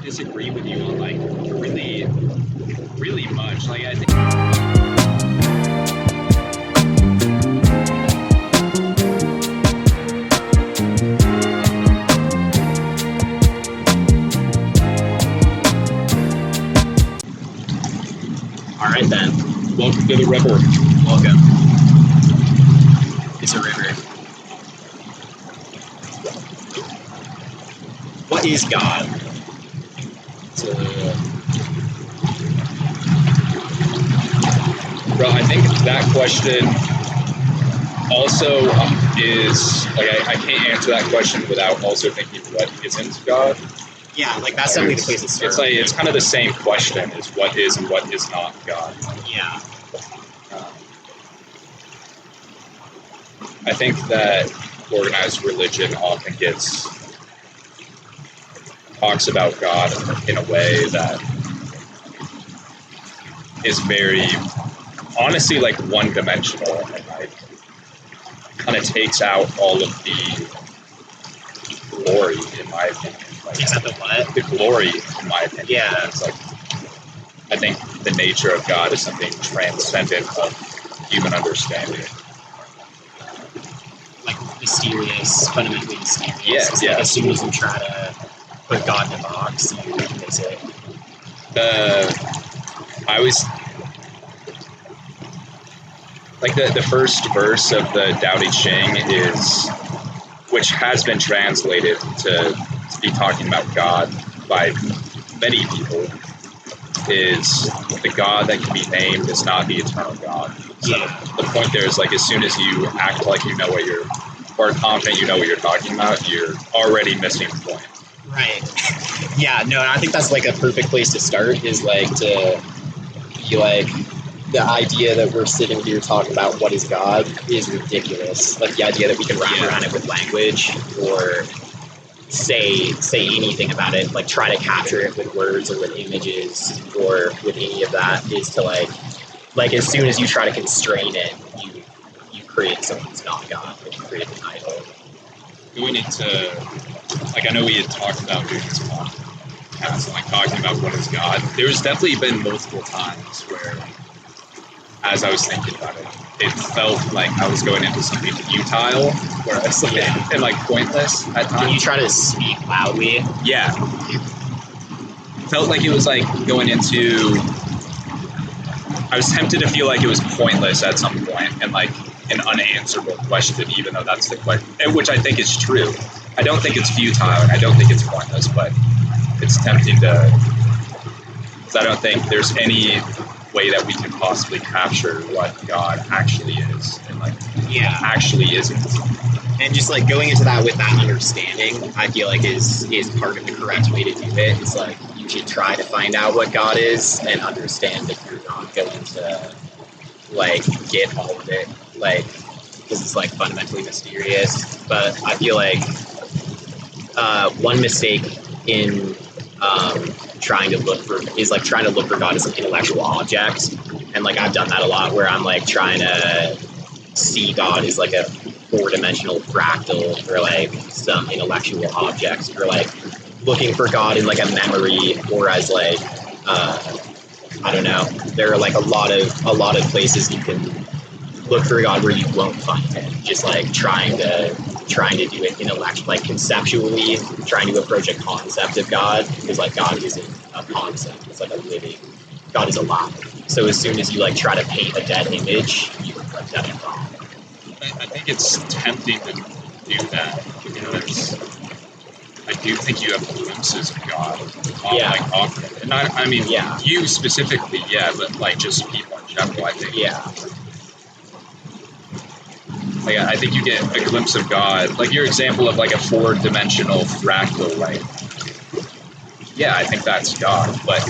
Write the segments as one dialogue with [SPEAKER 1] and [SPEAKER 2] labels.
[SPEAKER 1] disagree with you on like really, really much. Like I think.
[SPEAKER 2] All right then.
[SPEAKER 1] Welcome to the river.
[SPEAKER 2] Welcome. It's a river. What is God?
[SPEAKER 1] Bro, I think that question also is like I can't answer that question without also thinking what isn't God.
[SPEAKER 2] Yeah, like that's definitely the place to start.
[SPEAKER 1] It's like it's kind of the same question as what is and what is not God.
[SPEAKER 2] Yeah.
[SPEAKER 1] I think that organized religion often talks about God in a way that is very, honestly, like one-dimensional, and like kind of takes out all of the glory, in my opinion. Like,
[SPEAKER 2] Takes out the what?
[SPEAKER 1] The glory, in my opinion.
[SPEAKER 2] Yeah.
[SPEAKER 1] It's like, I think the nature of God is something transcendent of human understanding.
[SPEAKER 2] Like mysterious, fundamentally mysterious.
[SPEAKER 1] Yeah,
[SPEAKER 2] It's
[SPEAKER 1] yeah.
[SPEAKER 2] Like as soon as you try to put God in a box, you miss it.
[SPEAKER 1] I was like the first verse of the Tao Te Ching is, which has been translated to be talking about God by many people, is the God that can be named is not the eternal God. So
[SPEAKER 2] Yeah.
[SPEAKER 1] the point there is like as soon as you act like you know what you're, or confident you know what you're talking about, you're already missing the point.
[SPEAKER 2] Right. Yeah, no, and I think that's like a perfect place to start, is like to be like, the idea that we're sitting here talking about what is God is ridiculous. Like the idea that we can wrap around it with language or say anything about it, like try to capture it with words or with images or with any of that, is to like as soon as you try to constrain it, you create something that's not God, like you create an idol.
[SPEAKER 1] Going into, like I know we had talked about doing this podcast, like talking about what is God. There's definitely been multiple times where, as I was thinking about it, it felt like I was going into something futile, where it's like, and like pointless at times.
[SPEAKER 2] Can you try to speak loudly?
[SPEAKER 1] Yeah. Felt like it was like going into, I was tempted to feel like it was pointless at some point and like an unanswerable question, even though that's the question, which I think is true. I don't think it's futile and I don't think it's pointless, but it's tempting to, because I don't think there's any way that we can possibly capture what God actually is and like actually isn't.
[SPEAKER 2] And just like going into that with that understanding, I feel like is part of the correct way to do it. It's like you should try to find out what God is and understand that you're not going to like get all of it, like because it's like fundamentally mysterious. But I feel like one mistake in trying to look for God as an intellectual object, and like I've done that a lot, where I'm like trying to see God as like a four-dimensional fractal or like some intellectual object, or like looking for God in like a memory, or as like I don't know. There are like a lot of places you can look for God where you won't find Him. Just like trying to do it intellectually, like conceptually, trying to approach a concept of God, because like God isn't a concept; it's like a living. God is alive. So as soon as you like try to paint a dead image, you're dead and wrong.
[SPEAKER 1] I think it's tempting to do that because I do think you have glimpses of God. Like often, and I mean, you specifically, but like just people in general, I think.
[SPEAKER 2] Yeah.
[SPEAKER 1] Like I think you get a glimpse of God, like your example of like a four-dimensional fractal, like, I think that's God. But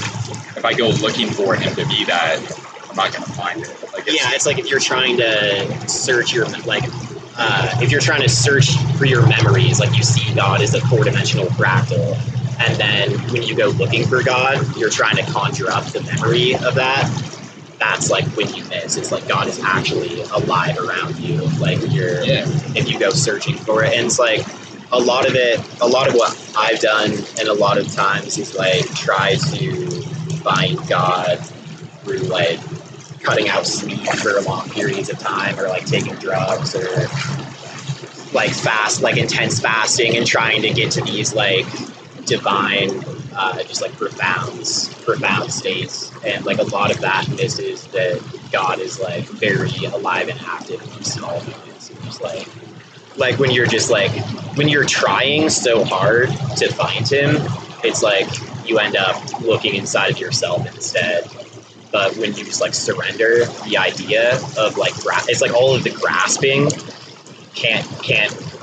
[SPEAKER 1] if I go looking for Him to be that, I'm not gonna find it. Like
[SPEAKER 2] it's like if you're trying to search your if you're trying to search for your memories, like you see God as a four-dimensional fractal, and then when you go looking for God, you're trying to conjure up the memory of that. That's like when you miss. It's like God is actually alive around you. Like if you go searching for it, and it's like a lot of what I've done and a lot of times is like try to find God through like cutting out sleep for long periods of time, or like taking drugs, or like intense fasting, and trying to get to these like divine, just like profound states. And like a lot of that misses that God is like very alive and active in these small moments. And just like when you're trying so hard to find him, it's like you end up looking inside of yourself instead. But when you just like surrender, the idea of like it's like all of the grasping can't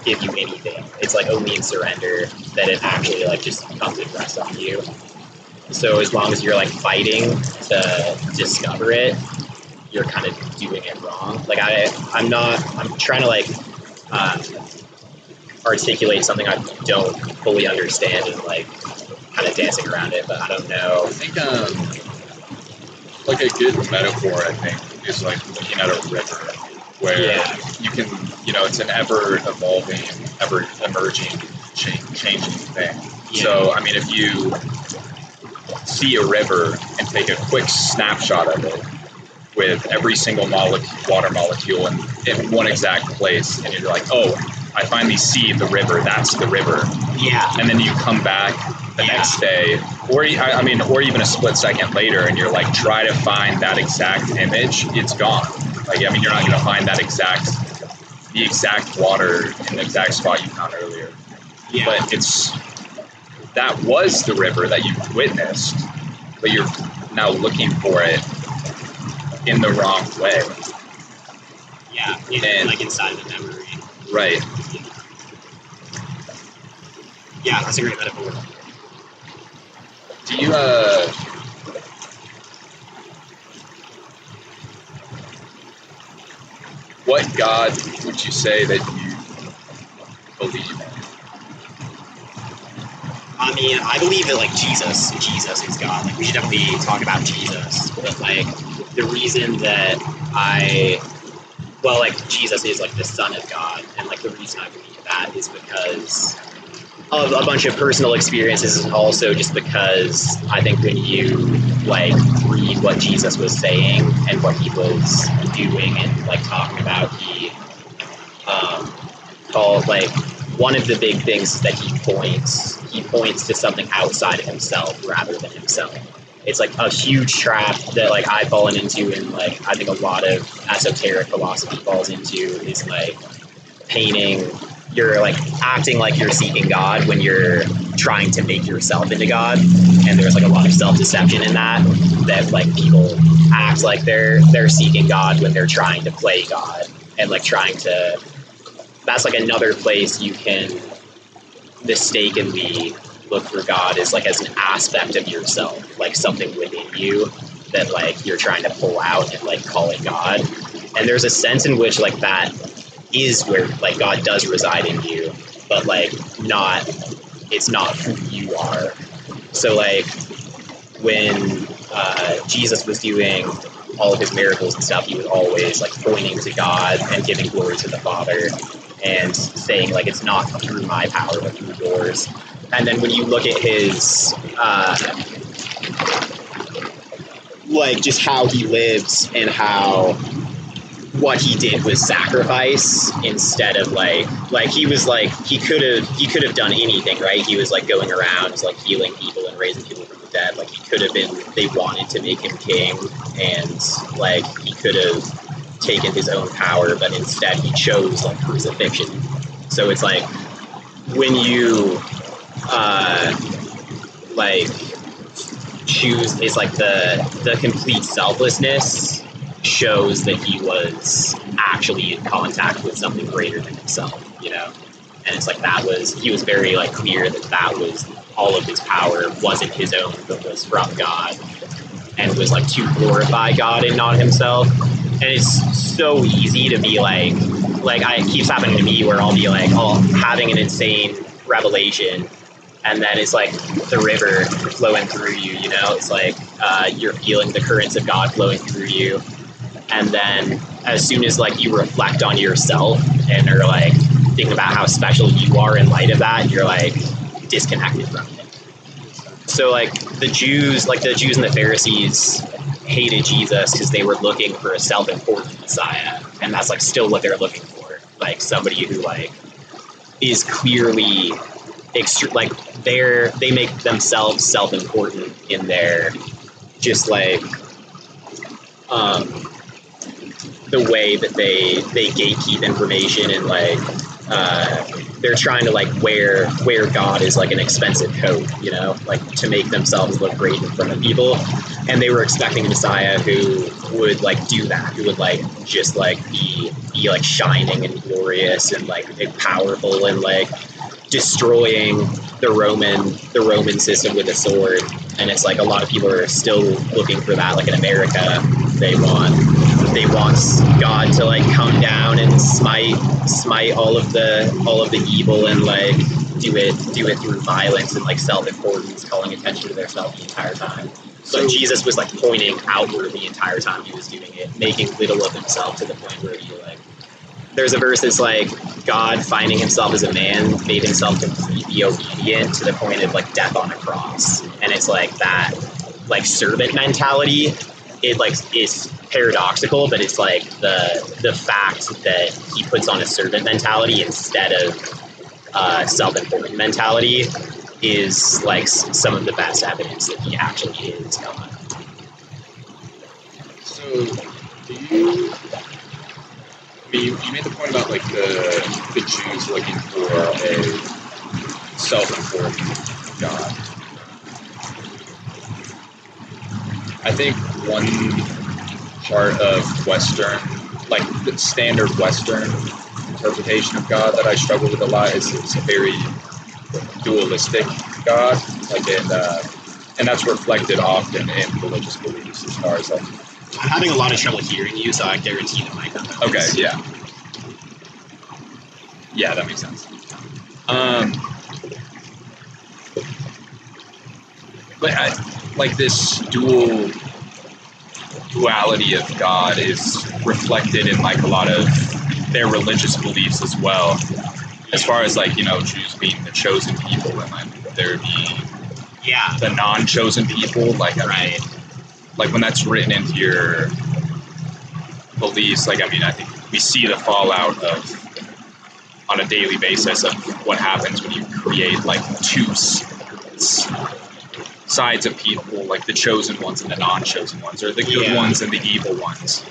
[SPEAKER 2] give you anything. It's like only in surrender that it actually like just comes and rests on you. So as long as you're like fighting to discover it, you're kind of doing it wrong. Like I'm trying to like articulate something I don't fully understand, and like kind of dancing around it, but I don't know.
[SPEAKER 1] I think like a good metaphor, I think, is like looking at a river where you can, it's an ever evolving, ever emerging, changing thing. Yeah. So, I mean, if you see a river and take a quick snapshot of it with every single water molecule in one exact place, and you're like, oh, I finally see the river, that's the river.
[SPEAKER 2] Yeah.
[SPEAKER 1] And then you come back the next day, or even a split second later, and you're like, try to find that exact image, it's gone. Like, I mean, you're not going to find the exact water in the exact spot you found earlier.
[SPEAKER 2] Yeah.
[SPEAKER 1] But that was the river that you witnessed, but you're now looking for it in the wrong way.
[SPEAKER 2] Yeah, like inside the memory.
[SPEAKER 1] Right.
[SPEAKER 2] Yeah, that's a great metaphor.
[SPEAKER 1] Do you, what God would you say that you believe in?
[SPEAKER 2] I mean, I believe that, like, Jesus is God. Like, we should definitely talk about Jesus. But, like, the reason that Jesus is, like, the Son of God. And, like, the reason I believe that is because of a bunch of personal experiences, and also just because I think when you, like, read what Jesus was saying and what he was doing and, like, talking about, he called, like, one of the big things that he points to something outside of himself rather than himself. It's like a huge trap that like I've fallen into, and like I think a lot of esoteric philosophy falls into, is like you're like acting like you're seeking God when you're trying to make yourself into God. And there's like a lot of self-deception in that like people act like they're seeking God when they're trying to play God, and like that's like another place you can mistakenly look for God, is like as an aspect of yourself, like something within you that like you're trying to pull out and like call it God. And there's a sense in which like that is where like God does reside in you, but like it's not who you are. So like when Jesus was doing all of his miracles and stuff, he was always like pointing to God and giving glory to the Father, and saying like it's not through my power but through yours. And then when you look at his like just how he lives, and how what he did was sacrifice instead of like he was like he could have done anything, right? He was like going around like healing people and raising people from the dead. Like he could have been, they wanted to make him king, and like he could have taken his own power, but instead he chose like crucifixion. So it's like when you like choose, is like the complete selflessness shows that he was actually in contact with something greater than himself, and it's like he was very like clear that was all of his power wasn't his own, but was from God, and was like to glorify God and not himself. And it's so easy to be like it keeps happening to me where I'll be like, having an insane revelation, and then it's like the river flowing through you, it's like you're feeling the currents of God flowing through you. And then as soon as like you reflect on yourself and are like, thinking about how special you are in light of that, you're like disconnected from it. So like the Jews and the Pharisees hated Jesus because they were looking for a self-important Messiah, and that's like still what they're looking for, like somebody who like is clearly they make themselves self-important in their just like the way that they gatekeep information, and like they're trying to like wear God as like an expensive coat, you know, like to make themselves look great in front of people. And they were expecting a Messiah who would like do that, who would like just like be like shining and glorious and like powerful and like destroying the Roman system with a sword. And it's like a lot of people are still looking for that. Like in America, they want God to like come down and smite all of the evil and like do it through violence and like self-importance, calling attention to themselves the entire time. So Jesus was like pointing outward the entire time he was doing it, making little of himself to the point where he like, there's a verse that's like, God finding himself as a man made himself completely obedient to the point of like death on a cross. And it's like that like servant mentality, it like is paradoxical, but it's like the fact that he puts on a servant mentality instead of self-important mentality is like some of the best evidence that he actually is God.
[SPEAKER 1] So, you made the point about like the Jews looking for a self-important God. I think one part of Western, like the standard Western interpretation of God that I struggle with a lot is a very dualistic God, like and that's reflected often in religious beliefs as far as like.
[SPEAKER 2] I'm having a lot of trouble hearing you, so I guarantee the microphone.
[SPEAKER 1] Okay, yeah. Yeah, that makes sense. But like this duality of God is reflected in like a lot of their religious beliefs as well. As far as like, you know, Jews being the chosen people and like there be the non-chosen people, like I mean, like when that's written into your beliefs, like I mean, I think we see the fallout of on a daily basis of what happens when you create like two sides of people, like the chosen ones and the non-chosen ones, or the good ones and the evil ones.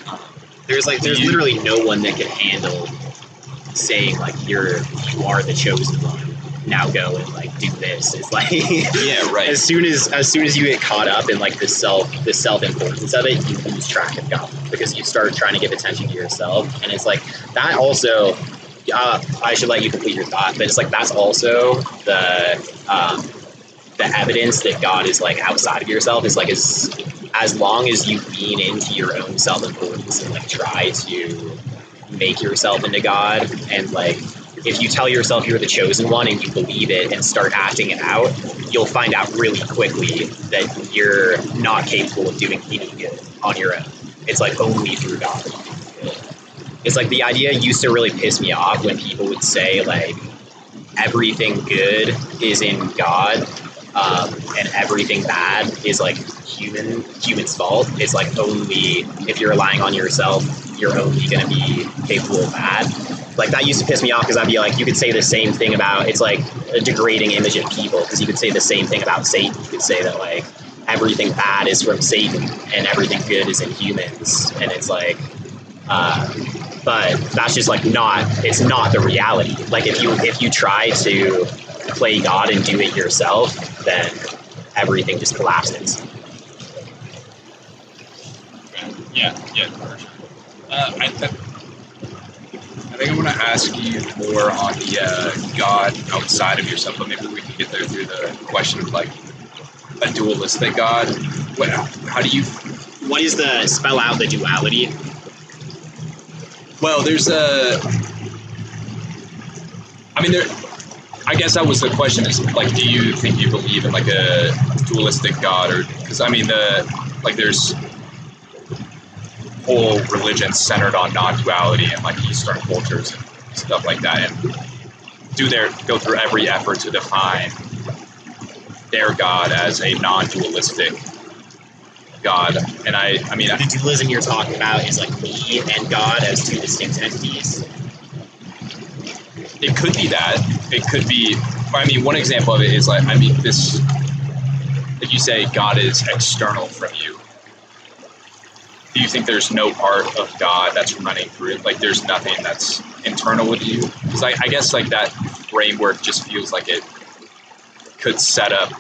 [SPEAKER 2] There's literally no one that can handle saying like you are the chosen one. Now go and like do this. It's like
[SPEAKER 1] right.
[SPEAKER 2] As soon as you get caught up in like the self-importance of it, you lose track of God because you start trying to give attention to yourself, and it's like that also. I should let you complete your thought, but it's like that's also the evidence that God is like outside of yourself. Is like as long as you lean into your own self-importance and like try to make yourself into God, and like if you tell yourself you're the chosen one and you believe it and start acting it out, you'll find out really quickly that you're not capable of doing any good on your own. It's like only through God. It's like the idea used to really piss me off when people would say like everything good is in God, and everything bad is like human's fault. It's like only if you're relying on yourself, you're only going to be capable of bad. Like that used to piss me off because I'd be like, you could say the same thing about, it's like a degrading image of people, because you could say the same thing about Satan. You could say that like everything bad is from Satan and everything good is in humans, and it's like but that's just like it's not the reality. Like if you try to play God and do it yourself, then everything just collapses.
[SPEAKER 1] Yeah, for sure. I think I want to ask you more on the God outside of yourself, but maybe we can get there through the question of like a dualistic God. How do you?
[SPEAKER 2] What is the spell out the duality?
[SPEAKER 1] Well, there's I guess that was the question, is like, do you think you believe in like a dualistic God, or because I mean there's whole religions centered on non-duality and like Eastern cultures and stuff like that, and go through every effort to define their God as a non-dualistic God. And I mean,
[SPEAKER 2] The dualism you're talking about is like me and God as two distinct entities.
[SPEAKER 1] it could be that. It could be. I mean, one example of it is like, I mean, this. If you say God is external from you, do you think there's no part of God that's running through it? Like, there's nothing that's internal with you? Because I guess like that framework just feels like it could set up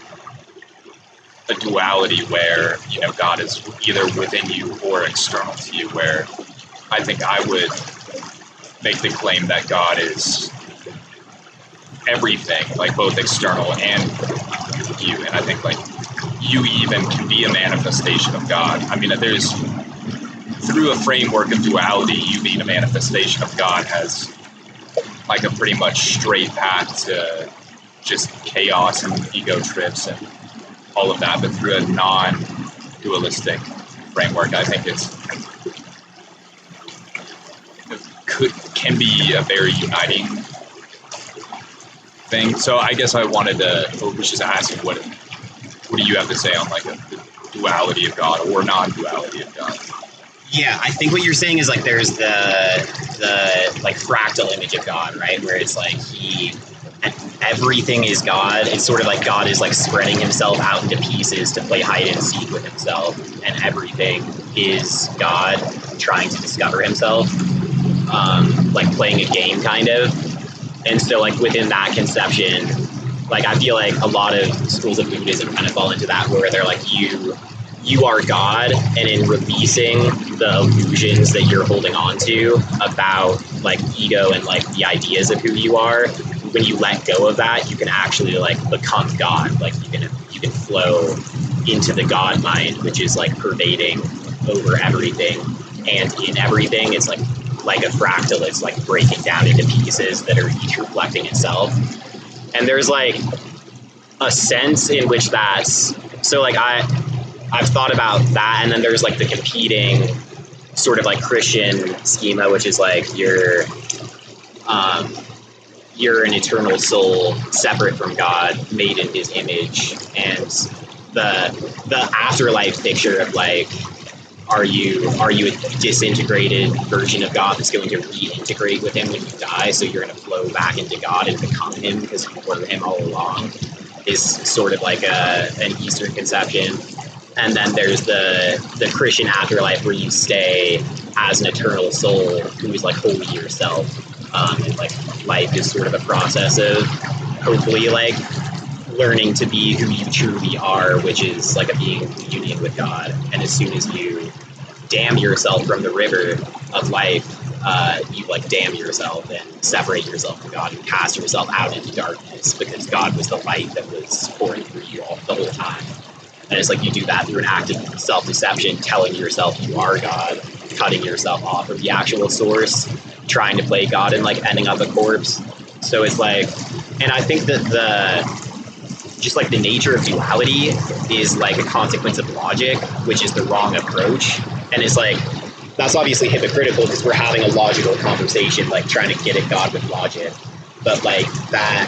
[SPEAKER 1] a duality where, you know, God is either within you or external to you, where I think I would make the claim that God is everything, like both external and you. And I think like you even can be a manifestation of God. I mean, there's, through a framework of duality, you being a manifestation of God has like a pretty much straight path to just chaos and ego trips and all of that. But through a non-dualistic framework, I think can be a very uniting thing. So I guess I wanted to just ask you, what do you have to say on like the duality of God or non-duality of God?
[SPEAKER 2] Yeah, I think what you're saying is like there's the like fractal image of God, right? Where it's like everything is God. It's sort of like God is like spreading himself out into pieces to play hide and seek with himself, and everything is God trying to discover himself, like playing a game kind of. And so like within that conception, like I feel like a lot of schools of Buddhism kind of fall into that, where they're like you are God, and in releasing the illusions that you're holding on to about like ego and like the ideas of who you are, when you let go of that, you can actually like become God. Like you can flow into the God mind, which is like pervading over everything and in everything. It's like a fractal. It's like breaking down into pieces that are each reflecting itself. And there's like a sense in which that's so like I've thought about that, and then there's like the competing sort of like Christian schema, which is like you're an eternal soul separate from God, made in his image, and the afterlife picture of like, are you a disintegrated version of God that's going to reintegrate with him when you die, so you're going to flow back into God and become him because you were him all along, is sort of like an Eastern conception. And then there's the Christian afterlife, where you stay as an eternal soul who is like wholly yourself. And like life is sort of a process of hopefully like learning to be who you truly are, which is like a being in union with God. And as soon as you damn yourself from the river of life, you like damn yourself and separate yourself from God and cast yourself out into darkness, because God was the light that was pouring through you all the whole time. And it's like you do that through an act of self-deception, telling yourself you are God, cutting yourself off from the actual source, trying to play God, and like ending up a corpse. So it's like, and I think that just like the nature of duality is like a consequence of logic, which is the wrong approach. And it's like, that's obviously hypocritical because we're having a logical conversation, like trying to get at God with logic. But like that,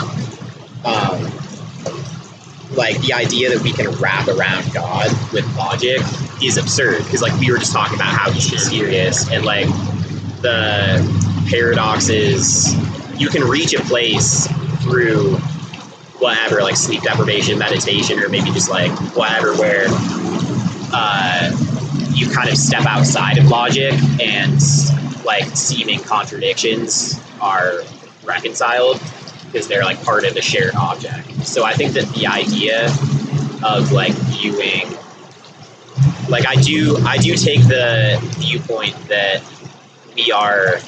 [SPEAKER 2] like the idea that we can wrap around God with logic is absurd, because like we were just talking about how he's mysterious, and like the paradox is you can reach a place through whatever, like sleep deprivation, meditation, or maybe just like whatever, where you kind of step outside of logic and like seeming contradictions are reconciled because they're like part of a shared object. So I think that the idea of like viewing, like I do take the viewpoint that we are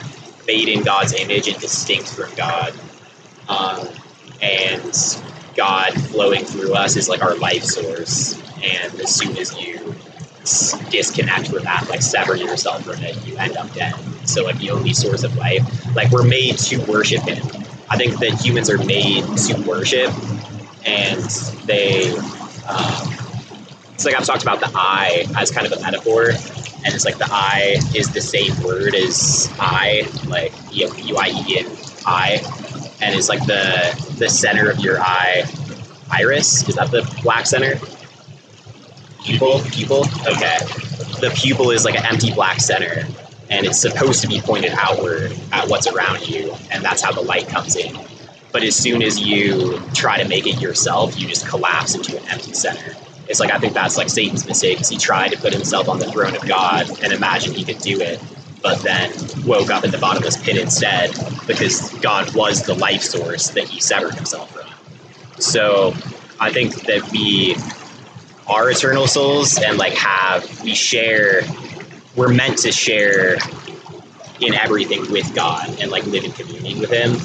[SPEAKER 2] made in God's image and distinct from God, and God flowing through us is like our life source. And as soon as you disconnect from that, like sever yourself from it, you end up dead. So like the only source of life, like we're made to worship him. I think that humans are made to worship, and they, it's like I've talked about the eye as kind of a metaphor, and it's like the eye is the same word as I, like E-U-I-E and I. and it's like the center of your eye, iris. Is that the black center? Pupil? Okay. The pupil is like an empty black center, and it's supposed to be pointed outward at what's around you, and that's how the light comes in. But as soon as you try to make it yourself, you just collapse into an empty center. It's like, I think that's like Satan's mistake, because he tried to put himself on the throne of God and imagined he could do it, but then woke up at the bottomless pit instead, because God was the life source that he severed himself from. So I think that we are eternal souls, and like we're meant to share in everything with God and like live in communion with him.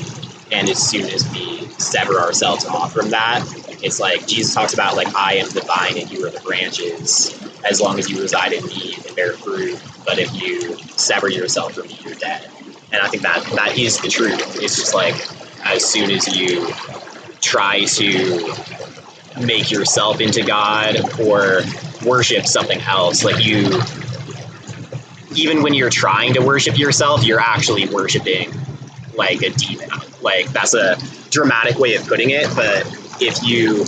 [SPEAKER 2] And as soon as we sever ourselves off from that, it's like Jesus talks about like, I am the vine and you are the branches. As long as you reside in me, you can bear fruit. But if you sever yourself from me, you're dead. And I think that is the truth. It's just like, as soon as you try to make yourself into God or worship something else, like even when you're trying to worship yourself, you're actually worshiping like a demon. Like, that's a dramatic way of putting it, but if you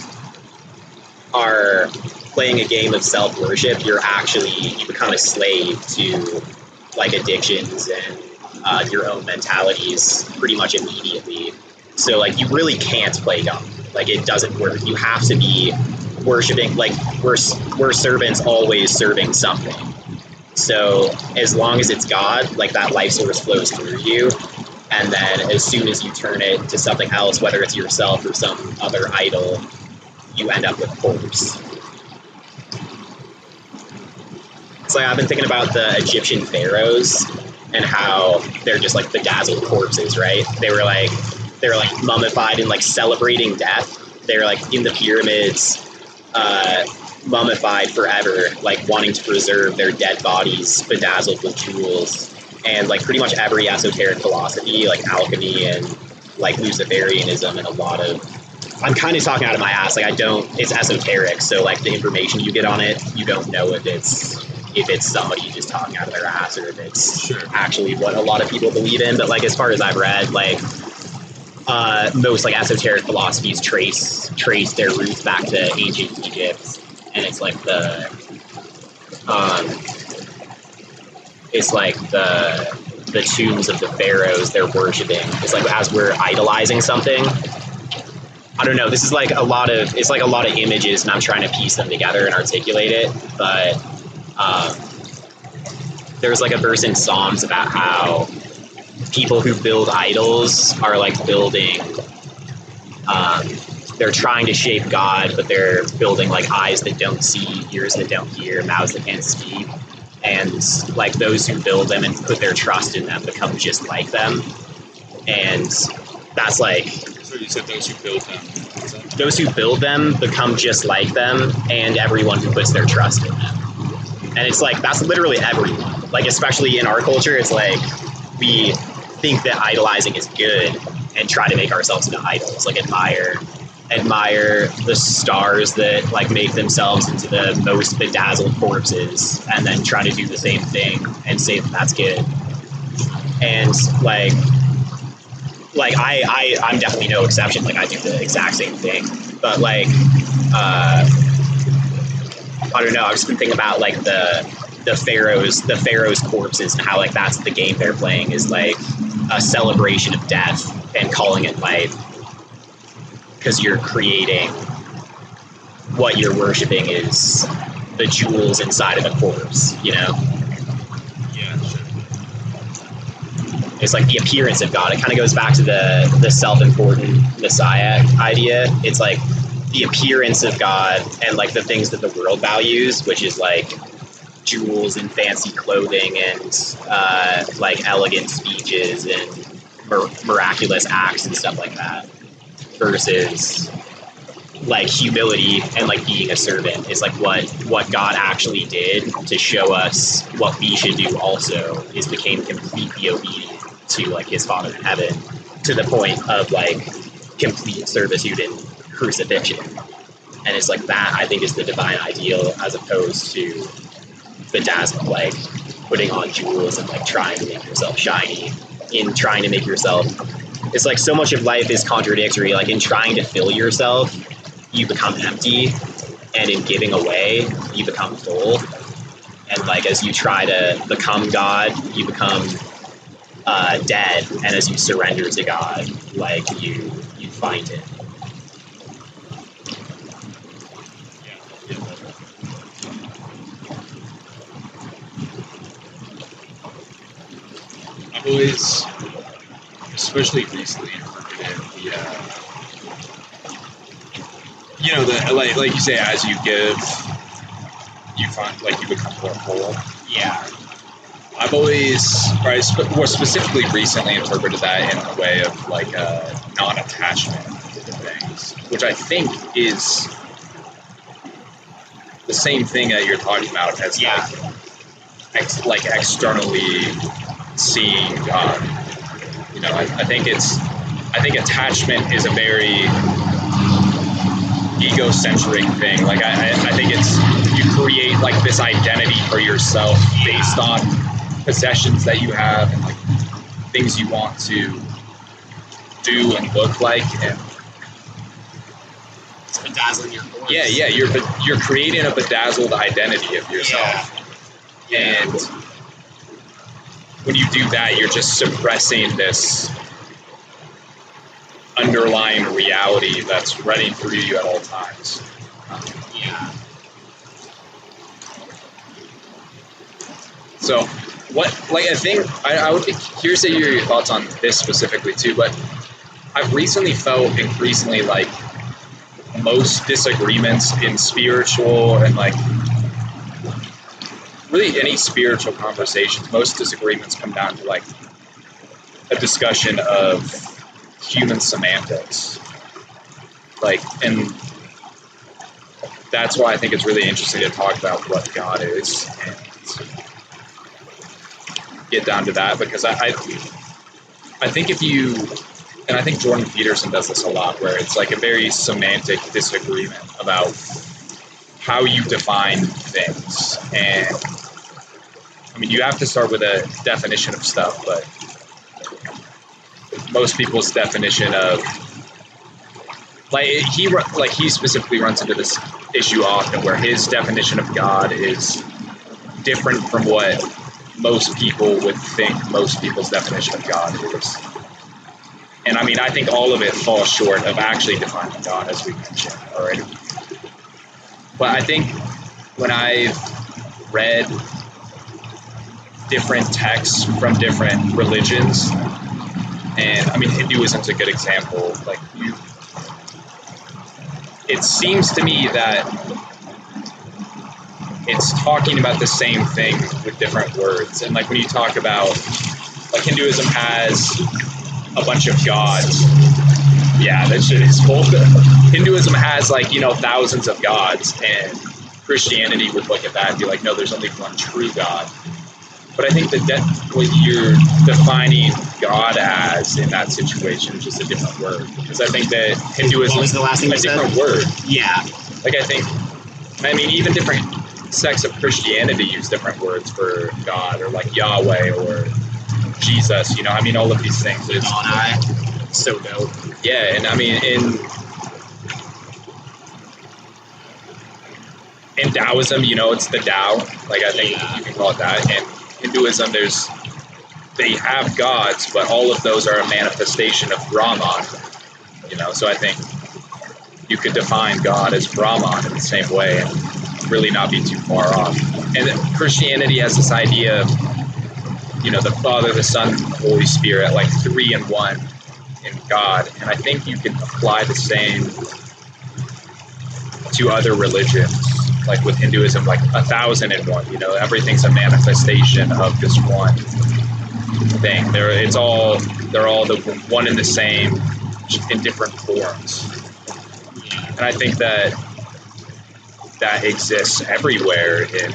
[SPEAKER 2] are playing a game of self-worship, you become a slave to like addictions and your own mentalities pretty much immediately. So like, you really can't play God. Like, it doesn't work. You have to be worshiping, like we're servants always serving something. So as long as it's God, like that life source flows through you. And then as soon as you turn it to something else, whether it's yourself or some other idol, you end up with a corpse. It's like, I've been thinking about the Egyptian pharaohs and how they're just like bedazzled corpses, right? They were like mummified and like celebrating death. They're like in the pyramids, mummified forever, like wanting to preserve their dead bodies bedazzled with jewels. And like pretty much every esoteric philosophy, like alchemy and like Luciferianism, and a lot of, I'm kind of talking out of my ass, like it's esoteric, so like the information you get on it, you don't know if it's somebody just talking out of their ass or if it's actually what a lot of people believe in. But like, as far as I've read, like most like esoteric philosophies trace their roots back to ancient Egypt, and it's like the tombs of the pharaohs they're worshiping. It's like, as we're idolizing something, I don't know, this is like a lot of images, and I'm trying to piece them together and articulate it. But there's like a verse in Psalms about how people who build idols are like building, they're trying to shape God, but they're building like eyes that don't see, ears that don't hear, mouths that can't speak. And like, those who build them and put their trust in them become just like them. And that's like,
[SPEAKER 1] so you said those who build them.
[SPEAKER 2] Those who build them become just like them, and everyone who puts their trust in them. And it's like, that's literally everyone. Like, especially in our culture, it's like, we think that idolizing is good and try to make ourselves into idols, like admire the stars that like make themselves into the most bedazzled corpses, and then try to do the same thing and say that that's good. And like I'm definitely no exception. Like, I do the exact same thing. But like, I don't know, I've just been thinking about like the pharaoh's corpses, and how like that's the game they're playing, is like a celebration of death and calling it life. Because you're creating, what you're worshiping is the jewels inside of the corpse, you know?
[SPEAKER 1] Yeah, sure.
[SPEAKER 2] It's like the appearance of God. It kind of goes back to the self-important Messiah idea. It's like the appearance of God and like the things that the world values, which is like jewels and fancy clothing and like elegant speeches and miraculous acts and stuff like that. Versus like humility and like being a servant is like what God actually did to show us what we should do also, is became completely obedient to like his Father in heaven, to the point of like complete servitude and crucifixion. And it's like, that I think is the divine ideal, as opposed to bedazzling, like putting on jewels and like trying to make yourself shiny, in trying to make yourself It's like so much of life is contradictory. Like in trying to fill yourself, you become empty, and in giving away, you become full. And like as you try to become God, you become dead, and as you surrender to God, like you find it.
[SPEAKER 1] I've always, especially recently, interpreted like you say, as you give, you find like you become more whole.
[SPEAKER 2] Yeah.
[SPEAKER 1] I've always, more specifically recently, interpreted that in a way of like non-attachment to things, which I think is the same thing that you're talking about as like externally seeing God. I think attachment is a very egocentric thing. Like I think it's, you create like this identity for yourself based on possessions that you have and like things you want to do and look like, and
[SPEAKER 2] it's bedazzling your course.
[SPEAKER 1] Yeah, you're creating a bedazzled identity of yourself. Yeah. And when you do that, you're just suppressing this underlying reality that's running through you at all times.
[SPEAKER 2] Yeah.
[SPEAKER 1] So, I would be curious to hear your thoughts on this specifically too, but I've recently felt increasingly like most disagreements in spiritual and like really any spiritual conversations, most disagreements come down to like a discussion of human semantics. Like, and that's why I think it's really interesting to talk about what God is and get down to that, because I think and I think Jordan Peterson does this a lot, where it's like a very semantic disagreement about how you define things. And I mean, you have to start with a definition of stuff, but most people's definition of he specifically runs into this issue often, where his definition of God is different from what most people would think most people's definition of God is. And I mean, I think all of it falls short of actually defining God, as we mentioned already. But I think when I've read different texts from different religions, and I mean, Hinduism's a good example, like it seems to me that it's talking about the same thing with different words. And like when you talk about, like Hinduism has a bunch of gods. Yeah, that shit is cool. Hinduism has thousands of gods, and Christianity would look at that and be like, no, there's only one true God. But I think that what you're defining God as in that situation is just a different word. Because I think that Hinduism
[SPEAKER 2] is a
[SPEAKER 1] different word.
[SPEAKER 2] Yeah.
[SPEAKER 1] Like even different sects of Christianity use different words for God, or like Yahweh or Jesus, all of these things. It's
[SPEAKER 2] so dope.
[SPEAKER 1] Yeah, and I mean in Taoism, it's the Tao. Like I think you can call it that. And Hinduism, they have gods, but all of those are a manifestation of Brahman. So I think you could define God as Brahman in the same way and really not be too far off. And Christianity has this idea of, the Father, the Son, the Holy Spirit, like 3 in 1 in God. And I think you can apply the same to other religions. Like with Hinduism, like 1,001, everything's a manifestation of this one thing. They're all the one and the same, just in different forms. And I think that exists everywhere in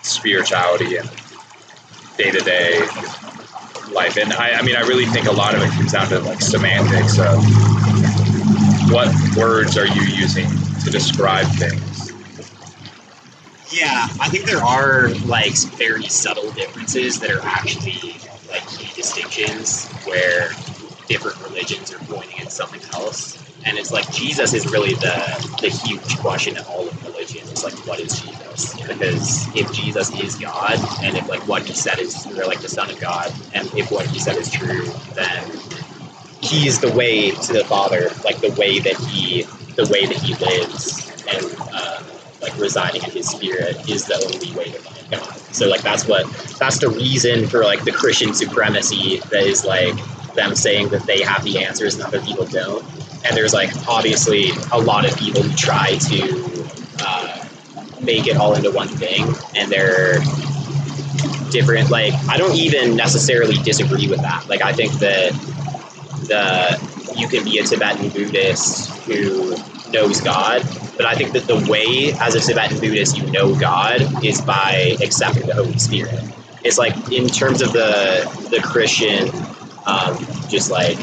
[SPEAKER 1] spirituality and day-to-day life. And I really think a lot of it comes down to like semantics of what words are you using to describe things.
[SPEAKER 2] Yeah, I think there are like very subtle differences that are actually like key distinctions, where different religions are pointing at something else. And it's like Jesus is really the huge question in all of religion. It's like, what is Jesus? Because if Jesus is God, and if like what he said is, or like the Son of God, and if what he said is true, then he is the way to the Father, like the way that he lives, and like residing in his spirit is the only way to find God. So like that's the reason for like the Christian supremacy that is like them saying that they have the answers and other people don't. And there's like obviously a lot of people who try to make it all into one thing, and they're different. Like I don't even necessarily disagree with that. Like I think that you can be a Tibetan Buddhist who knows God, but I think that the way as a Tibetan Buddhist you know God is by accepting the Holy Spirit. It's like in terms of the Christian just like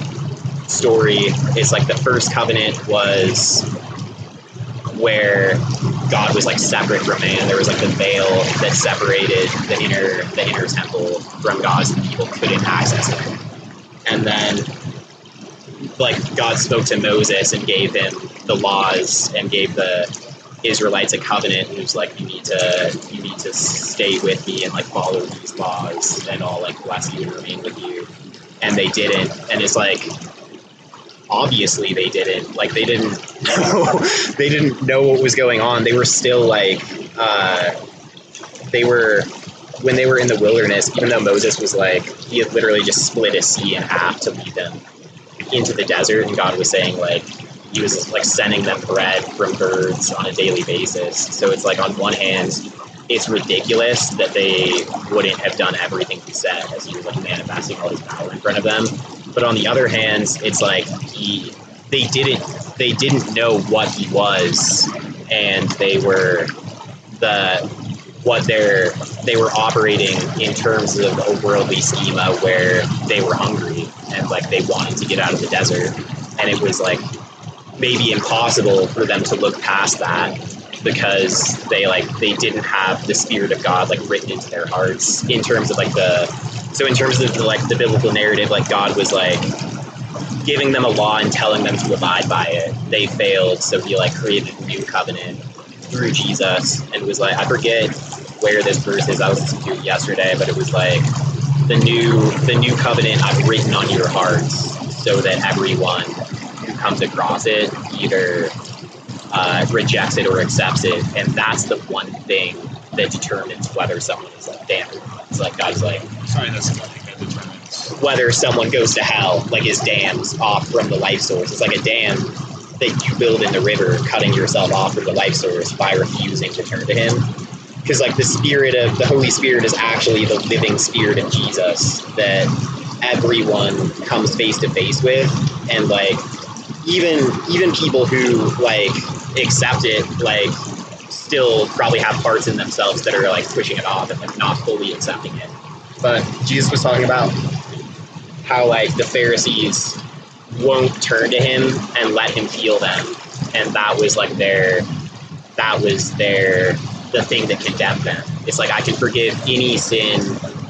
[SPEAKER 2] story, it's like the first covenant was where God was like separate from man. There was like the veil that separated the inner temple from God, so people couldn't access it. And then like God spoke to Moses and gave him the laws and gave the Israelites a covenant, and was like, you need to stay with me and like follow these laws, and I'll like bless you and remain with you. And they didn't. And it's like, obviously they didn't. Like they didn't know what was going on. They were still like when they were in the wilderness, even though Moses was like, he had literally just split a sea in half to lead them into the desert, and God was saying like he was like sending them bread from birds on a daily basis. So it's like on one hand it's ridiculous that they wouldn't have done everything he said as he was like manifesting all his power in front of them. But on the other hand, it's like they didn't know what he was, and they were operating in terms of a worldly schema where they were hungry and like they wanted to get out of the desert, and it was like maybe impossible for them to look past that because they didn't have the Spirit of God like written into their hearts in terms of like the biblical narrative. Like God was like giving them a law and telling them to abide by it. They failed, so he like created a new covenant through Jesus, and was like, I forget where this verse is, I was listening to it yesterday, but it was like the new covenant I've written on your hearts, so that everyone who comes across it either rejects it or accepts it. And that's the one thing that determines whether someone is like damned or not. It's like God's like,
[SPEAKER 1] sorry, that's the one thing that determines
[SPEAKER 2] whether someone goes to hell, like is damned off from the life source. It's like a dam that you build in the river, cutting yourself off from the life source by refusing to turn to him. Because like the Holy Spirit is actually the living Spirit of Jesus that everyone comes face to face with. And like even people who like accept it, like still probably have parts in themselves that are like pushing it off and like not fully accepting it. But Jesus was talking about how like the Pharisees won't turn to him and let him heal them, and that was the thing that condemned them. It's like, I can forgive any sin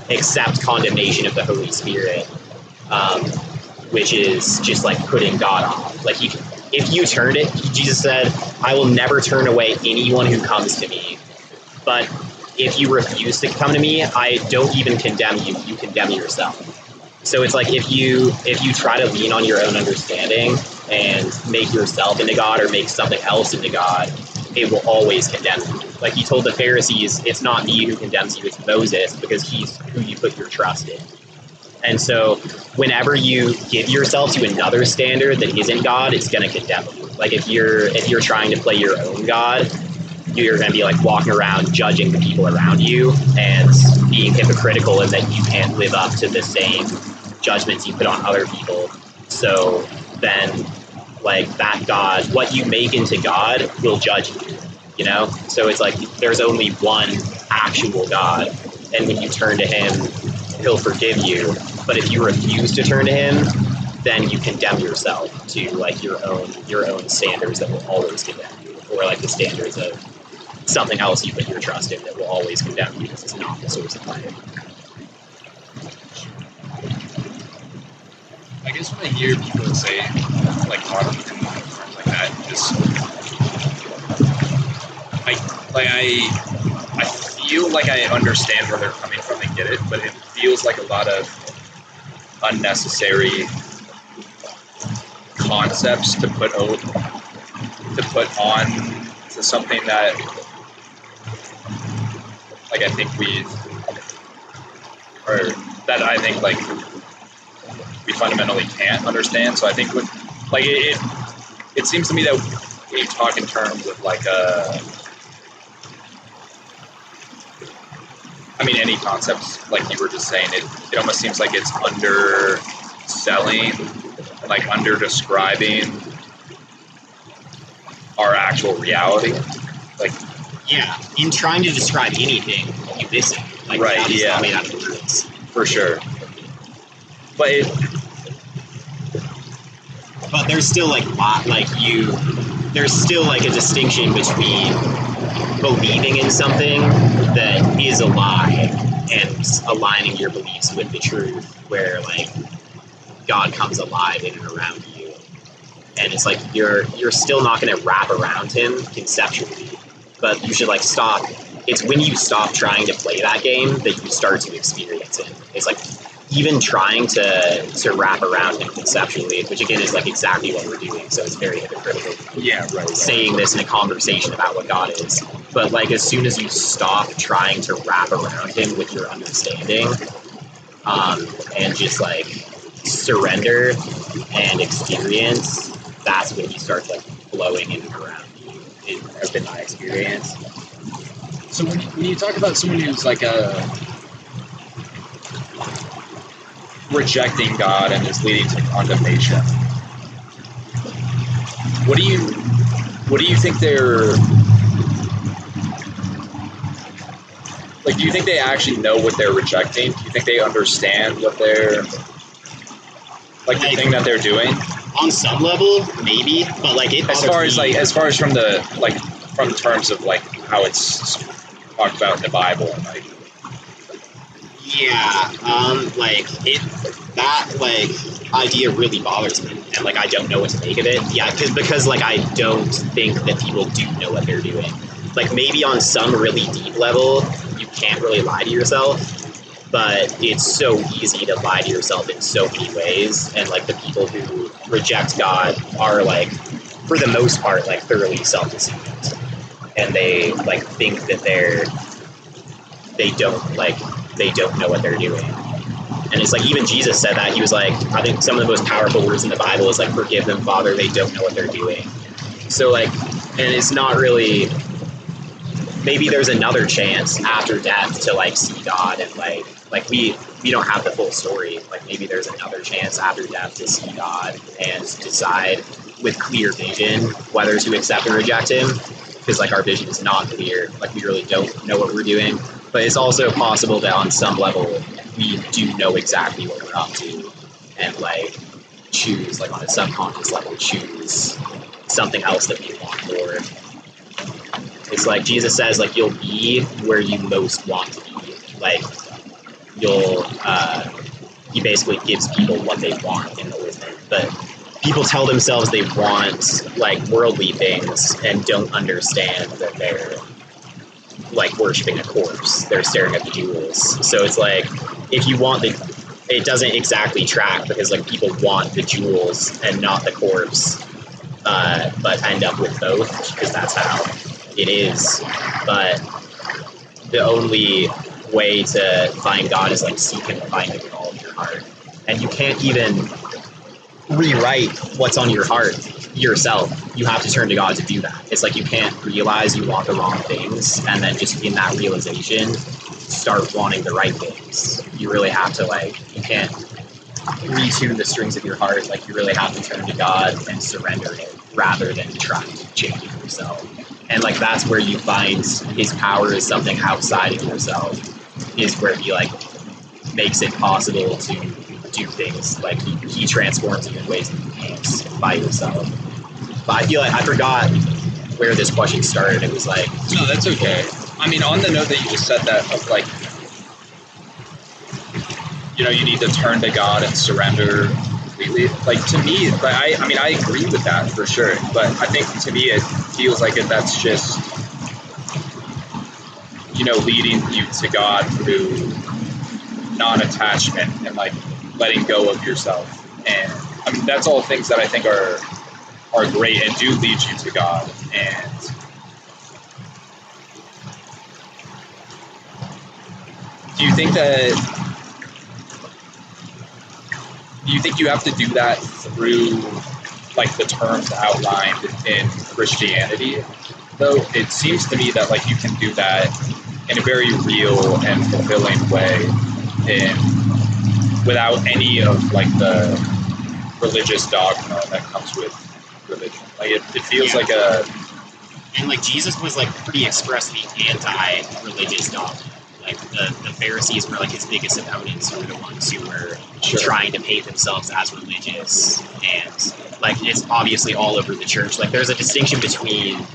[SPEAKER 2] except condemnation of the Holy Spirit, which is just like putting God off. Like if you turn it, Jesus said, I will never turn away anyone who comes to me, but if you refuse to come to me, I don't even condemn you, you condemn yourself. So it's like if you try to lean on your own understanding and make yourself into God or make something else into God, it will always condemn you. Like he told the Pharisees, it's not me who condemns you, it's Moses, because he's who you put your trust in. And so whenever you give yourself to another standard that isn't God, it's going to condemn you. Like if you're trying to play your own God, you're going to be like walking around judging the people around you and being hypocritical, and that you can't live up to the same judgments you put on other people. So then like that God, what you make into God will judge you, you know? So it's like there's only one actual God, and when you turn to him, he'll forgive you. But if you refuse to turn to him, then you condemn yourself to like your own standards that will always condemn you, or like the standards of something else you put your trust in that will always condemn you because it's not the source of life.
[SPEAKER 1] I guess when I hear people say like God in terms like that, just I feel like I understand where they're coming from and get it, but it feels like a lot of unnecessary concepts to put on to something that like I think like we fundamentally can't understand. So I think with like it seems to me that when you talk in terms of like any concepts, like you were just saying, it almost seems like it's underselling, like under describing our actual reality. Like,
[SPEAKER 2] yeah, in trying to describe anything, you miss it. Like,
[SPEAKER 1] right,
[SPEAKER 2] reality's
[SPEAKER 1] yeah,
[SPEAKER 2] not made out of words.
[SPEAKER 1] For sure. But
[SPEAKER 2] there's still there's still like a distinction between believing in something that is a lie and aligning your beliefs with the truth, where like God comes alive in and around you, and it's like you're still not going to wrap around him conceptually, but you should like stop. It's when you stop trying to play that game that you start to experience it. It's like even trying to wrap around him conceptually, which again is like exactly what we're doing. So it's very hypocritical.
[SPEAKER 1] Yeah, right.
[SPEAKER 2] Saying this in a conversation about what God is. But like as soon as you stop trying to wrap around him with your understanding, and just like surrender and experience, that's when he starts like flowing in and around you. Has been my experience.
[SPEAKER 1] So when you talk about someone who's like rejecting God and is leading to condemnation, what do you think they're like? Do you think they actually know what they're rejecting? Do you think they understand what they're like the thing that they're doing?
[SPEAKER 2] On some level, maybe, but like it.
[SPEAKER 1] As far as from the like from terms of like how it's talked about in the Bible, and like.
[SPEAKER 2] Yeah, like that idea really bothers me, and like I don't know what to make of it. Yeah, because like I don't think that people do know what they're doing. Like maybe on some really deep level, you can't really lie to yourself, but it's so easy to lie to yourself in so many ways. And like the people who reject God are like, for the most part, like thoroughly self-deceived, and they like think that they don't know what they're doing. And it's like, even Jesus said that. He was like, I think some of the most powerful words in the Bible is like, forgive them, Father, they don't know what they're doing. So like, and it's not really, maybe there's another chance after death to like see God, and like we don't have the full story. Like maybe there's another chance after death to see God and decide with clear vision whether to accept and reject him, because like our vision is not clear. Like we really don't know what we're doing. But it's also possible that on some level we do know exactly what we're up to, and like choose, like on a subconscious level, choose something else that we want more. It's like Jesus says, like you'll be where you most want to be. Like he basically gives people what they want in the movement. But people tell themselves they want like worldly things and don't understand that they're like worshiping a corpse. They're staring at the jewels. So it's like, if you want it doesn't exactly track, because like people want the jewels and not the corpse, but end up with both, because that's how it is. But the only way to find God is like seek him and find him with all of your heart. And you can't even rewrite what's on your heart yourself. You have to turn to God to do that. It's like you can't realize you want the wrong things and then just in that realization start wanting the right things. You really have to you can't retune the strings of your heart. Like you really have to turn to God and surrender it rather than try to change it yourself. And like that's where you find his power is something outside of yourself, is where he like makes it possible to do things. Like he transforms you in ways that you can't by yourself. But I feel like I forgot where this question started. It was like,
[SPEAKER 1] no, that's okay. I mean, on the note that you just said that of like, you know, you need to turn to God and surrender completely. Like to me, but I mean, I agree with that for sure. But I think to me, it feels like that's just leading you to God through non-attachment and like letting go of yourself. And I mean, that's all things that I think are great and do lead you to God. And do you think you have to do that through like the terms outlined in Christianity? Though it seems to me that like you can do that in a very real and fulfilling way, without any of like the religious dogma that comes with religion. Like it feels like
[SPEAKER 2] and like Jesus was like pretty expressly anti-religious dogma. Like the Pharisees were like his biggest opponents, who were the ones who were trying to paint themselves as religious, and like it's obviously all over the church. Like there's a distinction between